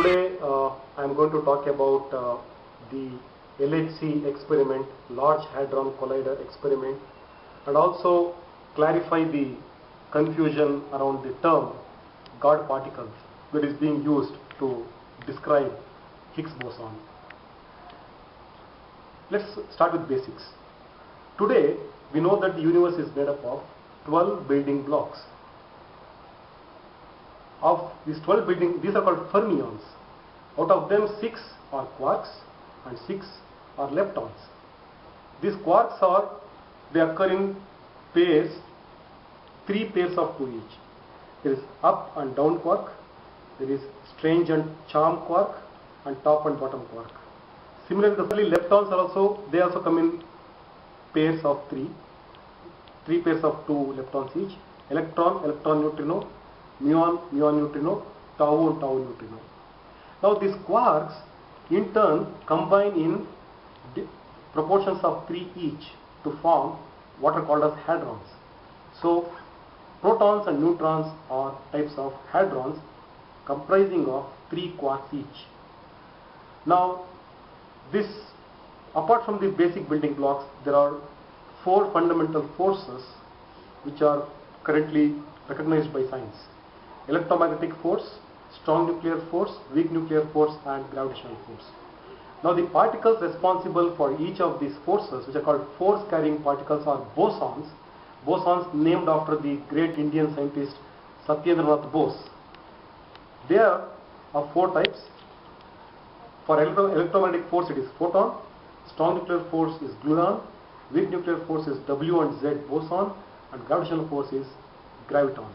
Today I am going to talk about the LHC experiment, Large Hadron Collider experiment, and also clarify the confusion around the term God particles that is being used to describe Higgs boson. Let's start with basics. Today we know that the universe is made up of 12 building blocks. Of these 12 these are called fermions. Out of them, 6 are quarks and 6 are leptons. These quarks they occur in pairs, 3 pairs of 2 each. There is up and down quark, there is strange and charm quark, and top and bottom quark. Similarly, the leptons they also come in pairs of 3 pairs of 2 leptons each, electron, electron neutrino, muon, muon neutrino, tau and tau neutrino. Now these quarks in turn combine in proportions of 3 each to form what are called as hadrons. So protons and neutrons are types of hadrons comprising of 3 quarks each. Now this, apart from the basic building blocks, there are 4 fundamental forces which are currently recognized by science: electromagnetic force, strong nuclear force, weak nuclear force, and gravitational force. Now the particles responsible for each of these forces, which are called force carrying particles, are bosons. Bosons named after the great Indian scientist Satyendranath Bose. There are 4 types. For electromagnetic force it is photon, strong nuclear force is gluon, weak nuclear force is W and Z boson, and gravitational force is graviton.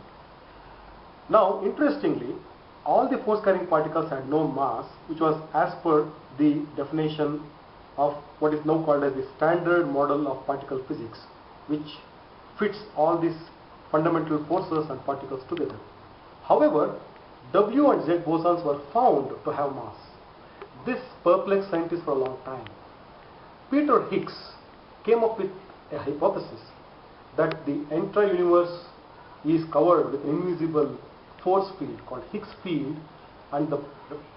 Now interestingly, all the force carrying particles had no mass, which was as per the definition of what is now called as the standard model of particle physics, which fits all these fundamental forces and particles together. However, W and Z bosons were found to have mass. This perplexed scientists for a long time. Peter Higgs came up with a hypothesis that the entire universe is covered with an invisible force field called Higgs field, and the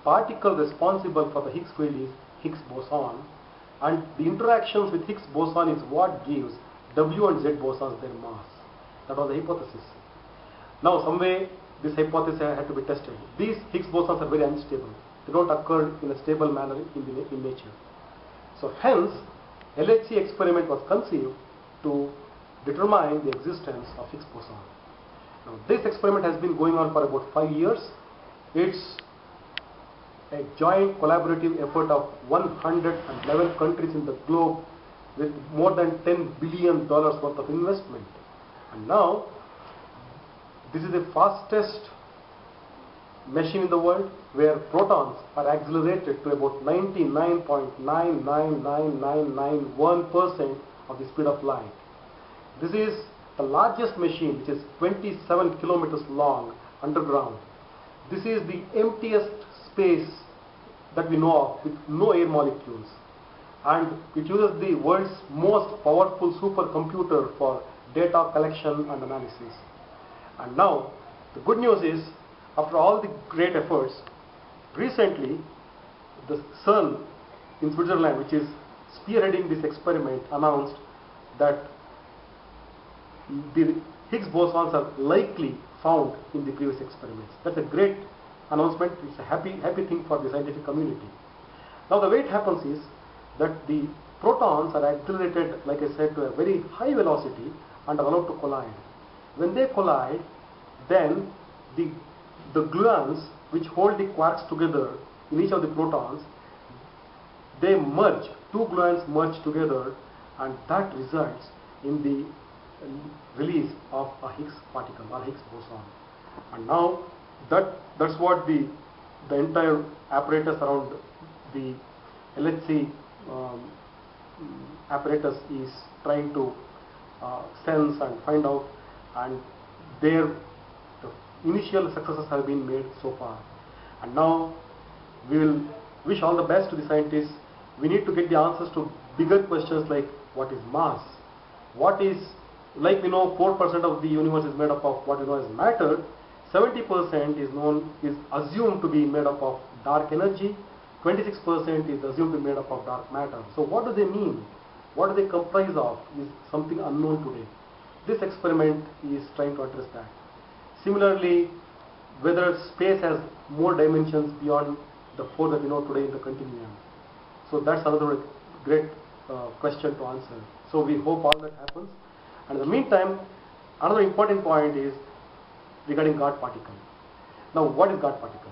particle responsible for the Higgs field is Higgs boson, and the interactions with Higgs boson is what gives W and Z bosons their mass. That was the hypothesis. Now some way this hypothesis had to be tested. These Higgs bosons are very unstable. They don't occur in a stable manner in nature. So hence LHC experiment was conceived to determine the existence of Higgs boson. Now, this experiment has been going on for about 5 years. It's a joint collaborative effort of 111 countries in the globe with more than $10 billion worth of investment. And now this is the fastest machine in the world, where protons are accelerated to about 99.999991% of the speed of light. This is the largest machine, which is 27 kilometers long underground. This is the emptiest space that we know of, with no air molecules, and it uses the world's most powerful supercomputer for data collection and analysis. And now the good news is, after all the great efforts, recently the CERN in Switzerland, which is spearheading this experiment, announced that the Higgs bosons are likely found in the previous experiments. That's a great announcement. It's a happy thing for the scientific community. Now the way it happens is that the protons are accelerated, like I said, to a very high velocity and are allowed to collide. When they collide, then the gluons, which hold the quarks together in each of the protons, they merge. 2 gluons merge together, and that results in the release of a Higgs particle or Higgs boson. And now that's what the entire apparatus around the LHC apparatus is trying to sense and find out, and the initial successes have been made so far. And now we will wish all the best to the scientists. We need to get the answers to bigger questions like what is mass, what is, like we know 4% of the universe is made up of what we know as matter. 70% is assumed to be made up of dark energy, 26% is assumed to be made up of dark matter. So what do they mean? What do they comprise of is something unknown today. This experiment is trying to address that. Similarly, whether space has more dimensions beyond the 4 that we know today in the continuum. So that's another great question to answer. So we hope all that happens. And in the meantime, another important point is regarding God particle. Now, what is God particle?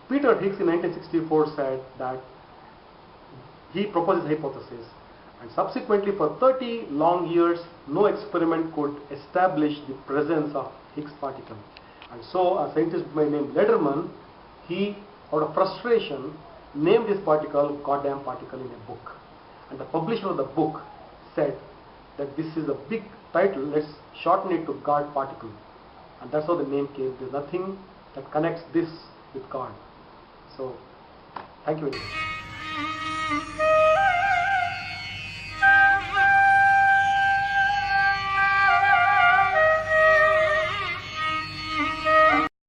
Peter Higgs in 1964 said that he proposed his hypothesis, and subsequently for 30 long years no experiment could establish the presence of Higgs particle. And so a scientist by name Lederman, he out of frustration named this particle goddamn particle in a book. And the publisher of the book said that this is a big title, let's shorten it to God particle. And that's how the name came. There's nothing that connects this with God. So, thank you very much.